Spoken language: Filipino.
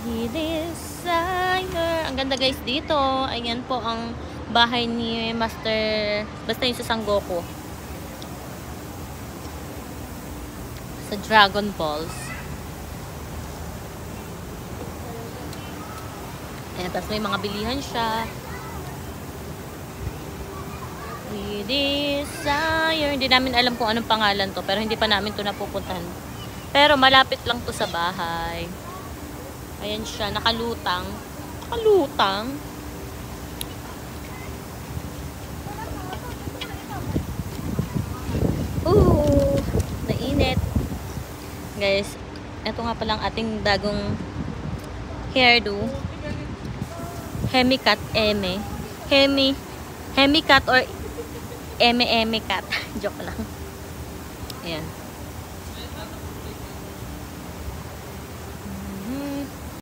Desire. Ang ganda guys dito. Ayan po ang bahay ni Master. Basta yung sa Sangoku. Sa Dragon Balls. Ayan, tapos may mga bilihan siya. We desire. Hindi namin alam kung anong pangalan to. Pero hindi pa namin to napupuntahan. Pero malapit lang to sa bahay. Ayan siya, nakalutang. Nakalutang. Ooh, nainit. Guys, ito nga palang ating bagong hairdo. Hemi-cut eme. Hemi-cut or eme-eme cut. Joke lang. Ayan.